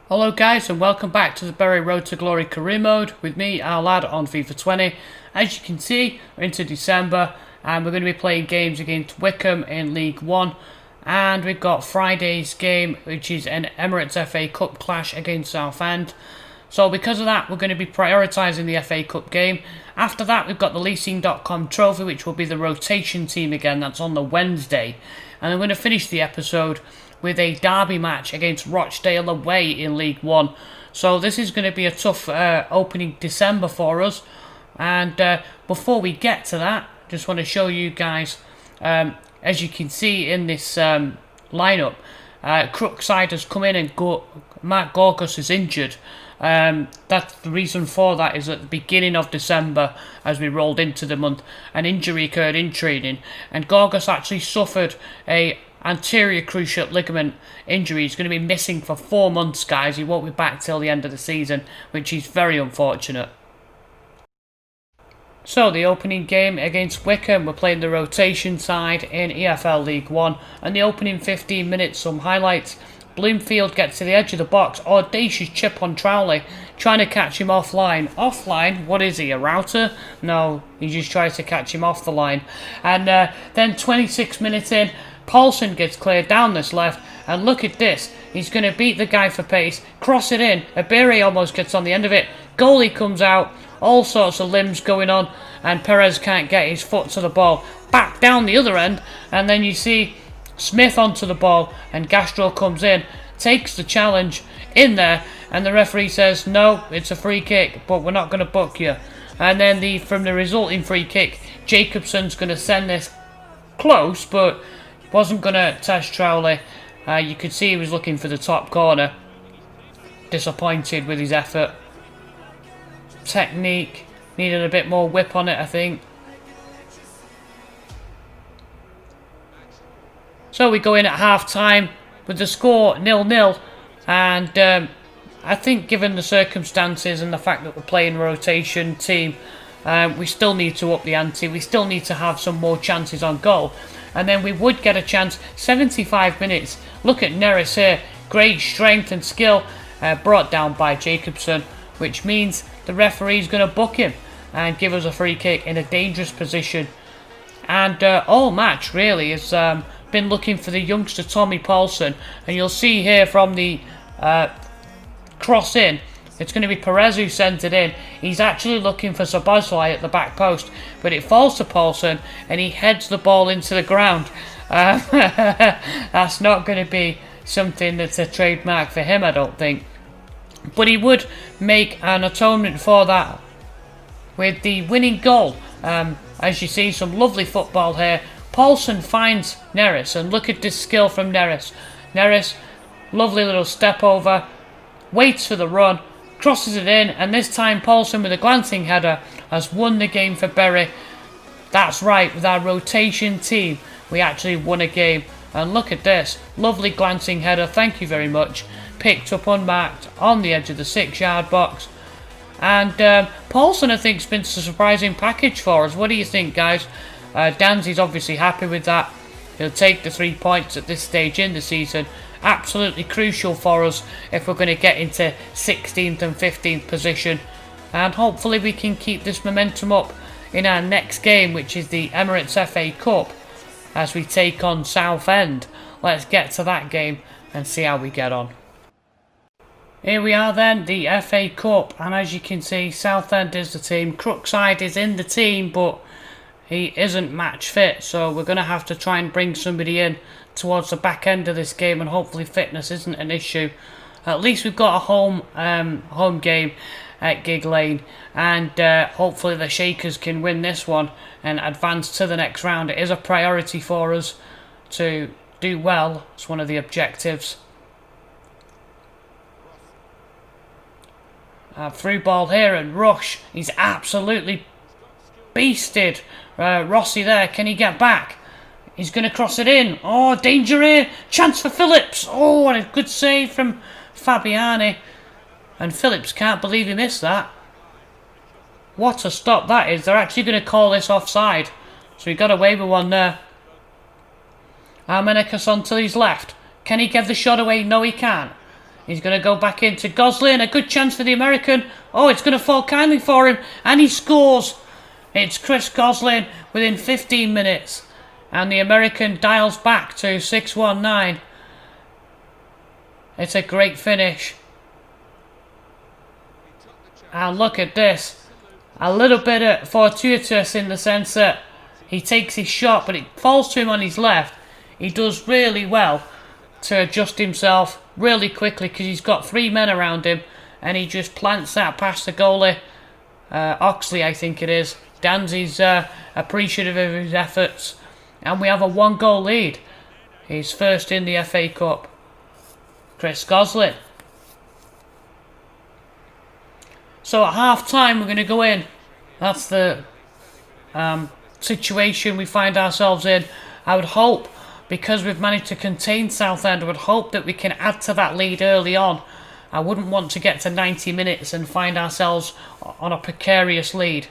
Hello guys and welcome back to the Bury Road to Glory Career Mode with me, our lad, on FIFA 20. As you can see, we're into December and we're going to be playing games against Wickham in League 1. And we've got Friday's game, which is an Emirates FA Cup clash against Southend. So because of that, we're going to be prioritising the FA Cup game. After that, we've got the Leasing.com trophy, which will be the rotation team again. That's on the Wednesday. And I'm going to finish the episode with a derby match against Rochdale away in League 1. So this is going to be a tough opening December for us. And before we get to that, just want to show you guys, as you can see in this lineup, Crookside has come in and Matt Gorgas is injured. That's the reason for that is at the beginning of December, as we rolled into the month, an injury occurred in training, and Gorgas actually suffered a anterior cruciate ligament injury. He's going to be missing for 4 months, guys. He won't be back till the end of the season, which is very unfortunate. So the opening game against Wickham, we're playing the rotation side in EFL League 1, and the opening 15 minutes, some highlights. Bloomfield gets to the edge of the box, audacious chip on Trowley, trying to catch him offline. Offline? What is he, a router? No, he just tries to catch him off the line. And then 26 minutes in, Paulson gets cleared down this left, and look at this. He's going to beat the guy for pace, cross it in. Abiri almost gets on the end of it. Goalie comes out, all sorts of limbs going on, and Perez can't get his foot to the ball. Back down the other end, and then you see Smith onto the ball, and Gastro comes in, takes the challenge in there, and the referee says, no, it's a free kick, but we're not going to book you. And then from the resulting free kick, Jacobson's going to send this close, but wasn't going to test Trowley. You could see he was looking for the top corner. Disappointed with his effort. Technique. Needed a bit more whip on it, I think. So we go in at half-time with the score 0-0. And I think given the circumstances and the fact that we're playing a rotation team, we still need to up the ante. We still need to have some more chances on goal. And then we would get a chance. 75 minutes. Look at Neris here. Great strength and skill brought down by Jacobson, which means the referee's going to book him and give us a free kick in a dangerous position. And all match really has been looking for the youngster Tommy Paulson. And you'll see here from the cross in, it's going to be Perez who sends it in. He's actually looking for Szoboszlai at the back post, but it falls to Paulson and he heads the ball into the ground. That's not going to be something that's a trademark for him, I don't think. But he would make an atonement for that with the winning goal. As you see, some lovely football here. Paulson finds Neris, and look at this skill from Neris. Neris, lovely little step over, waits for the run, crosses it in, and this time Paulson with a glancing header has won the game for Bury. That's right, with our rotation team, we actually won a game. And look at this, lovely glancing header, thank you very much. Picked up unmarked on the edge of the 6-yard box. And Paulson, I think, has been a surprising package for us. What do you think, guys? Danzy's obviously happy with that. He'll take the 3 points at this stage in the season. Absolutely crucial for us if we're going to get into 16th and 15th position, and hopefully we can keep this momentum up in our next game, which is the Emirates FA Cup, as we take on Southend. Let's get to that game and see how we get on. Here we are then, the FA Cup, and as you can see, Southend is the team. Crookside is in the team, but he isn't match fit, so we're going to have to try and bring somebody in towards the back end of this game, and hopefully fitness isn't an issue. At least we've got a home game at Gig Lane, and hopefully the Shakers can win this one and advance to the next round. It is a priority for us to do well. It's one of the objectives. Through ball here, and Rush, he's absolutely beasted Rossi there. Can he get back? He's going to cross it in. Oh, danger here. Chance for Phillips. Oh, what a good save from Fabiani. And Phillips can't believe he missed that. What a stop that is. They're actually going to call this offside. So he got away with one there. Armenicus on to his left. Can he get the shot away? No, he can't. He's going to go back into Gosling. A good chance for the American. Oh, it's going to fall kindly for him. And he scores. It's Chris Gosling within 15 minutes. And the American dials back to 6-1-9. It's a great finish. And look at this. A little bit fortuitous in the sense that he takes his shot, but it falls to him on his left. He does really well to adjust himself really quickly because he's got 3 men around him, and he just plants that past the goalie. Oxley, I think it is. Danzy's appreciative of his efforts, and we have a 1-goal lead. He's first in the FA Cup. Chris Gosling. So at half time we're going to go in. That's the situation we find ourselves in. I would hope, because we've managed to contain Southend, I would hope that we can add to that lead early on. I wouldn't want to get to 90 minutes and find ourselves on a precarious lead.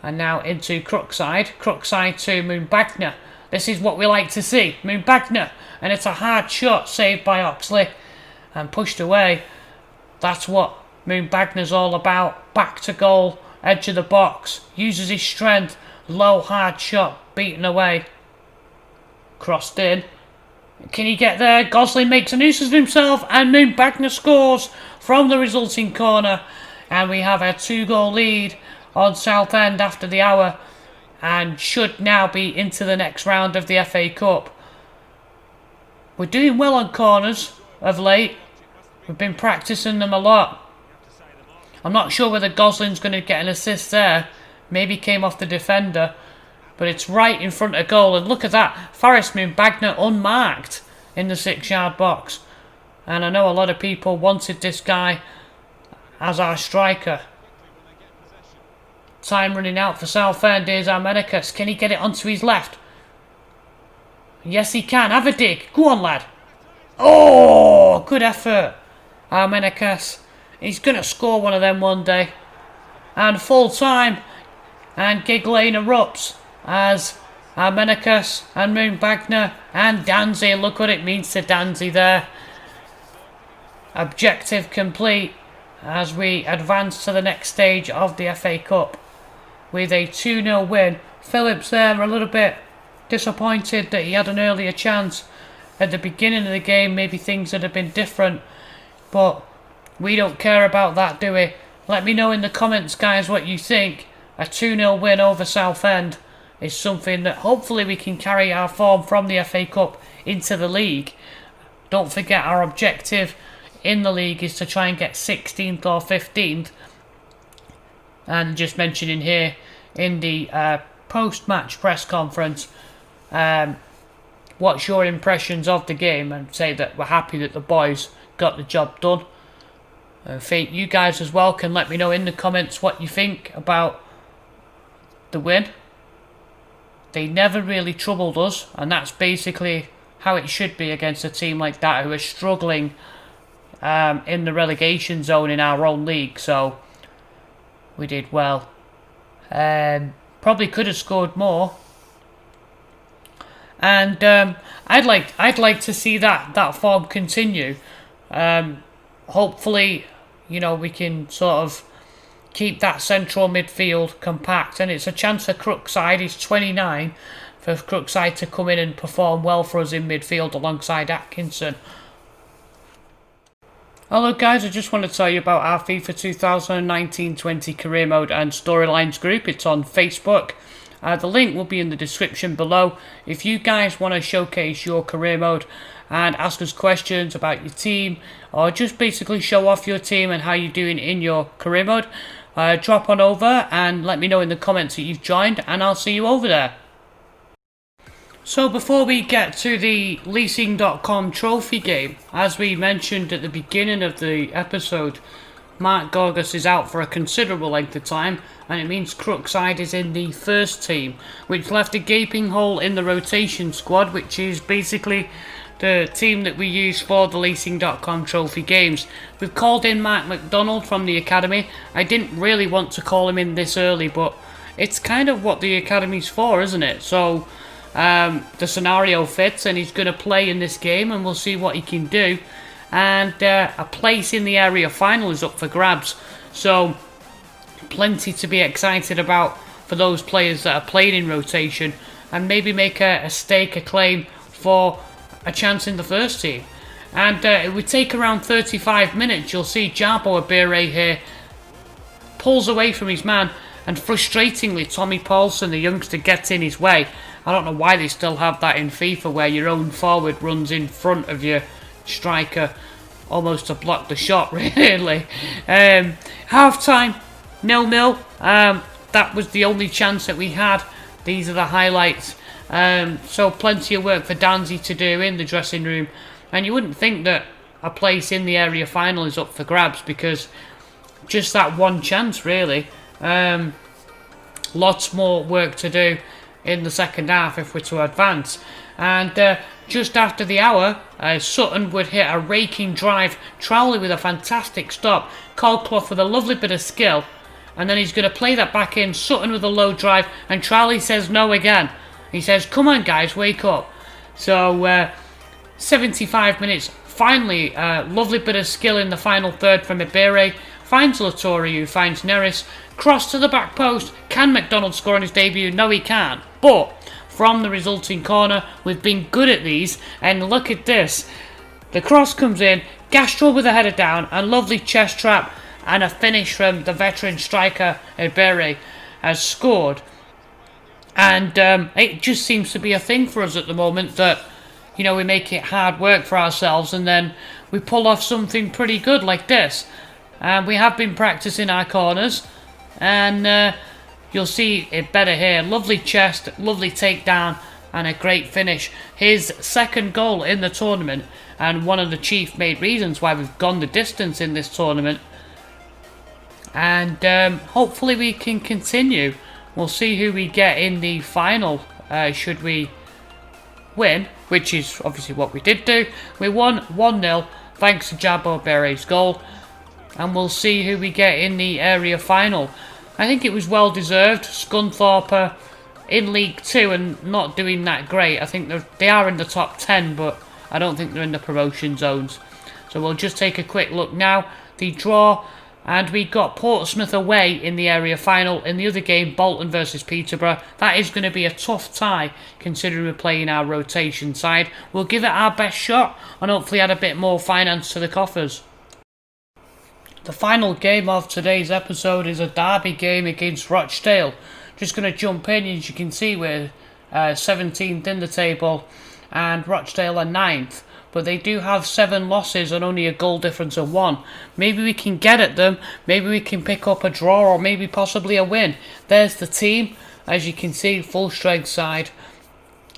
And now into Crookside. Crookside to Moonbagner. This is what we like to see. Moonbagner. And it's a hard shot saved by Oxley and pushed away. That's what Moonbagner's all about. Back to goal. Edge of the box. Uses his strength. Low hard shot. Beaten away. Crossed in. Can he get there? Gosling makes a nuisance of himself, and Moonbagner scores from the resulting corner. And we have a 2-goal lead on Southend after the hour, and should now be into the next round of the FA Cup. We're doing well on corners of late. We've been practicing them a lot. I'm not sure whether Gosling's going to get an assist there. Maybe came off the defender. But it's right in front of goal. And look at that. Forrest Moonbagner unmarked in the 6-yard box. And I know a lot of people wanted this guy as our striker. Time running out for Southend. Here's Armenicus. Can he get it onto his left? Yes, he can. Have a dig. Go on, lad. Oh, good effort. Armenicus. He's going to score one of them one day. And full time. And Gig Lane erupts as Armenicus and Moonbagner and Danzy. Look what it means to Danzy there. Objective complete as we advance to the next stage of the FA Cup with a 2-0 win. Phillips there a little bit disappointed that he had an earlier chance at the beginning of the game. Maybe things would have been different, but we don't care about that, do we? Let me know in the comments, guys, what you think. A 2-0 win over Southend is something that hopefully we can carry our form from the FA Cup into the league. Don't forget, our objective in the league is to try and get 16th or 15th. And just mentioning here in the post-match press conference, what's your impressions of the game, and say that we're happy that the boys got the job done. I think you guys as well can let me know in the comments what you think about the win. They never really troubled us, and that's basically how it should be against a team like that who are struggling in the relegation zone in our own league. So we did well. Probably could have scored more, and I'd like to see that form continue. Hopefully, you know, we can sort of keep that central midfield compact, and it's a chance for Crookside. He's 29, for Crookside to come in and perform well for us in midfield alongside Atkinson. Hello guys, I just want to tell you about our FIFA 2019-20 Career Mode and Storylines group. It's on Facebook. The link will be in the description below. If you guys want to showcase your career mode and ask us questions about your team, or just basically show off your team and how you're doing in your career mode, drop on over and let me know in the comments that you've joined, and I'll see you over there. So before we get to the leasing.com trophy game, as we mentioned at the beginning of the episode, Mark Gorgas is out for a considerable length of time, and it means Crookside is in the first team, which left a gaping hole in the rotation squad, which is basically the team that we use for the leasing.com trophy games. We've called in Mark McDonald from the academy. I didn't really want to call him in this early, but it's kind of what the academy's for, isn't it? So the scenario fits, and he's going to play in this game, and we'll see what he can do. and a place in the area final is up for grabs. So plenty to be excited about for those players that are playing in rotation, and maybe make a stake, a claim for a chance in the first team. And it would take around 35 minutes. You'll see Jabo Abire here pulls away from his man, and frustratingly Tommy Paulson, the youngster, gets in his way. I don't know why they still have that in FIFA, where your own forward runs in front of your striker almost to block the shot, really. Half time, 0-0. That was the only chance that we had. These are the highlights. So plenty of work for Danzy to do in the dressing room. And you wouldn't think that a place in the area final is up for grabs, because just that one chance, really. Lots more work to do in the second half if we're to advance. And just after the hour, Sutton would hit a raking drive. Trowley with a fantastic stop. Colclough with a lovely bit of skill. And then he's going to play that back in. Sutton with a low drive. And Trowley says no again. He says, come on guys, wake up. So 75 minutes. Finally, lovely bit of skill in the final third from Ibere. Finds Latori, who finds Neris. Cross to the back post. Can McDonald score on his debut? No, he can't. But from the resulting corner, we've been good at these. And look at this. The cross comes in. Gastro with a header down. And lovely chest trap. And a finish from the veteran striker, Ibere, has scored. And it just seems to be a thing for us at the moment that, you know, we make it hard work for ourselves and then we pull off something pretty good like this. And we have been practicing our corners, and you'll see it better here. Lovely chest, lovely takedown, and a great finish. His second goal in the tournament, and one of the chief made reasons why we've gone the distance in this tournament. And hopefully we can continue. We'll see who we get in the final, should we win, which is obviously what we did do. We won 1-0 thanks to Jabo Bere's goal. And we'll see who we get in the area final. I think it was well deserved. Scunthorpe in League 2 and not doing that great. I think they are in the top 10, but I don't think they're in the promotion zones. So we'll just take a quick look now. The draw, and we got Portsmouth away in the area final. In the other game, Bolton versus Peterborough. That is going to be a tough tie, considering we're playing our rotation side. We'll give it our best shot and hopefully add a bit more finance to the coffers. The final game of today's episode is a derby game against Rochdale. Just going to jump in. As you can see, we're 17th in the table and Rochdale are 9th. But they do have 7 losses and only a goal difference of 1. Maybe we can get at them. Maybe we can pick up a draw or maybe possibly a win. There's the team. As you can see, full strength side.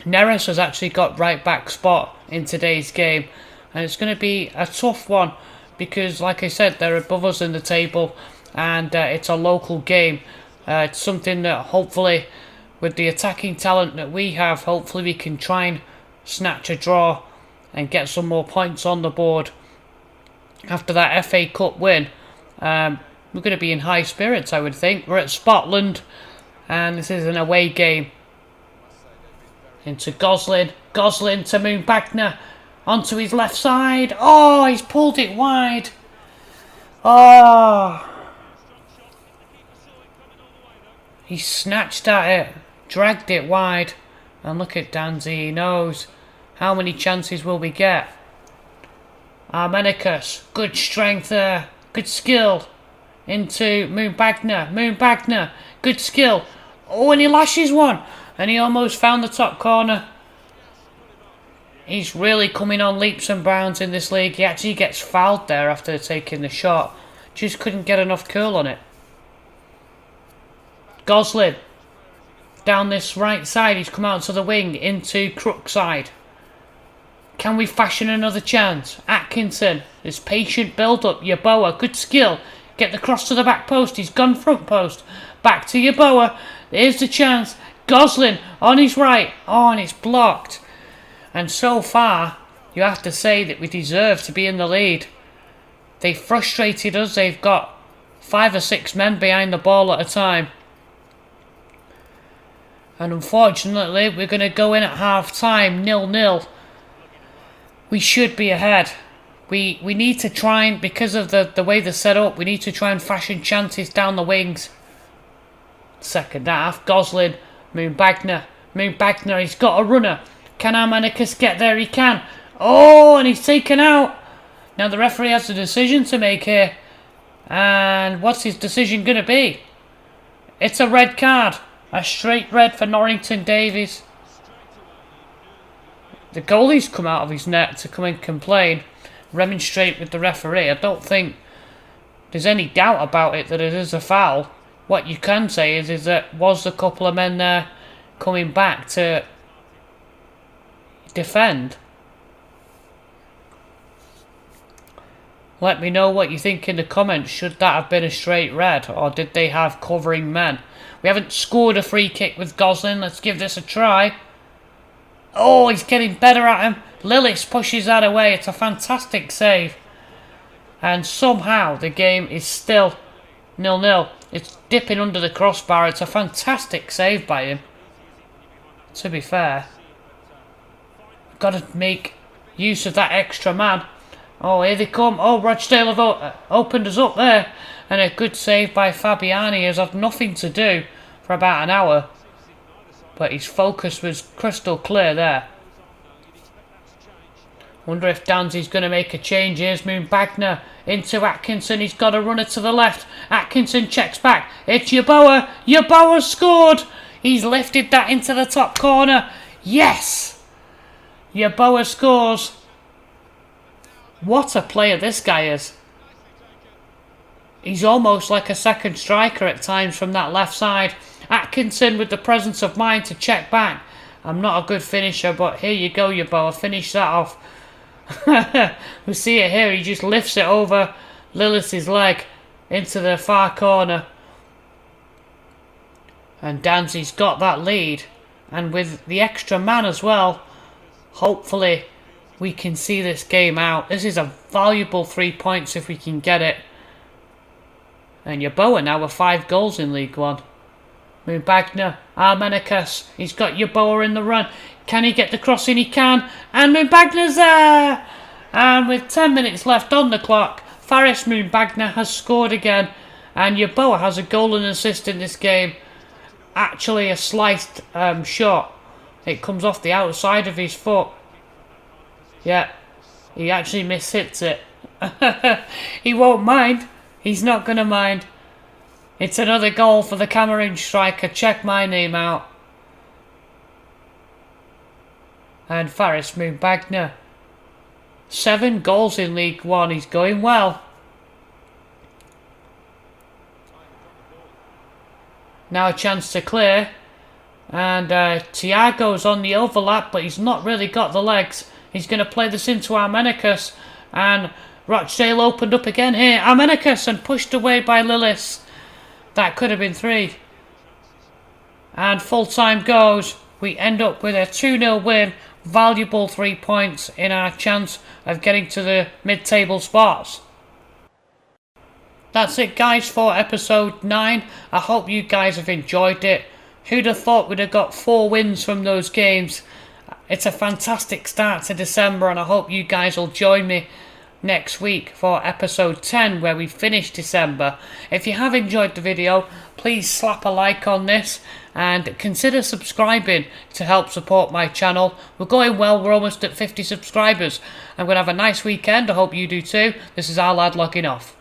Neris has actually got right back spot in today's game. And it's going to be a tough one, because like I said, they're above us in the table and it's a local game. It's something that hopefully, with the attacking talent that we have, hopefully we can try and snatch a draw and get some more points on the board. After that FA Cup win, we're going to be in high spirits, I would think. We're at Scotland and this is an away game. Into Goslin. Goslin to Moonbagner. Onto his left side. Oh, he's pulled it wide. Oh. He snatched at it. Dragged it wide. And look at Danzy. He knows. How many chances will we get? Armenicus. Good strength there. Good skill. Into Moonbagner. Moonbagner. Good skill. Oh, and he lashes one. And he almost found the top corner. He's really coming on leaps and bounds in this league. He actually gets fouled there after taking the shot. Just couldn't get enough curl on it. Goslin. Down this right side. He's come out to the wing into Crookside. Can we fashion another chance? Atkinson. This patient build-up. Yeboah. Good skill. Get the cross to the back post. He's gone front post. Back to Yeboah. There's the chance. Goslin on his right. Oh, and it's blocked. And so far, you have to say that we deserve to be in the lead. They frustrated us. They've got 5 or 6 men behind the ball at a time. And unfortunately, we're going to go in at half time, 0-0. We should be ahead. We need to try and, because of the way they're set up, we need to try and fashion chances down the wings. Second half, Gosling, Moonbagner, he's got a runner. Can Armenicus get there? He can. Oh, and he's taken out. Now the referee has a decision to make here. And what's his decision going to be? It's a red card. A straight red for Norrington Davies. The goalie's come out of his net to come and complain, remonstrate with the referee. I don't think there's any doubt about it that it is a foul. What you can say is that was a couple of men there coming back to defend? Let me know what you think in the comments. Should that have been a straight red, or did they have covering men? We haven't scored a free kick with Gosling. Let's give this a try. Oh, he's getting better at him. Lillis pushes that away. It's a fantastic save. And somehow the game is still 0-0. It's dipping under the crossbar. It's a fantastic save by him. To be fair, got to make use of that extra man. Oh, here they come. Oh, Rochdale have opened us up there. And a good save by Fabiani, has had nothing to do for about an hour. But his focus was crystal clear there. Wonder if Danzy's going to make a change. Here's Moonbagner into Atkinson. He's got a runner to the left. Atkinson checks back. It's Yeboah. Yeboah scored. He's lifted that into the top corner. Yes! Yeboah scores. What a player this guy is. He's almost like a second striker at times from that left side. Atkinson with the presence of mind to check back. I'm not a good finisher, but here you go, Yeboah. Finish that off. We see it here. He just lifts it over Lillis's leg into the far corner. And Danzy's got that lead. And with the extra man as well, hopefully we can see this game out. This is a valuable 3 points if we can get it. And Yeboah now with 5 goals in League One. Moonbagner, Armenicus, he's got Yeboah in the run. Can he get the crossing? He can. And Moonbagner's there! And with 10 minutes left on the clock, Faris Moonbagner has scored again. And Yeboah has a goal and assist in this game. Actually a sliced shot. It comes off the outside of his foot. Yeah, he actually mishits it. He won't mind. He's not going to mind. It's another goal for the Cameroon striker. Check my name out. And Faris Moonbagner. 7 goals in League One. He's going well. Now a chance to clear. And Thiago's on the overlap, but he's not really got the legs. He's going to play this into Armenicus. And Rochdale opened up again here. Armenicus and pushed away by Lillis. That could have been 3. And full time goes. We end up with a 2-0 win. Valuable 3 points in our chance of getting to the mid-table spots. That's it, guys, for episode 9. I hope you guys have enjoyed it. Who'd have thought we'd have got 4 wins from those games? It's a fantastic start to December, and I hope you guys will join me next week for episode 10 where we finish December. If you have enjoyed the video, please slap a like on this and consider subscribing to help support my channel. We're going well, we're almost at 50 subscribers. I'm going to have a nice weekend, I hope you do too. This is our lad logging off.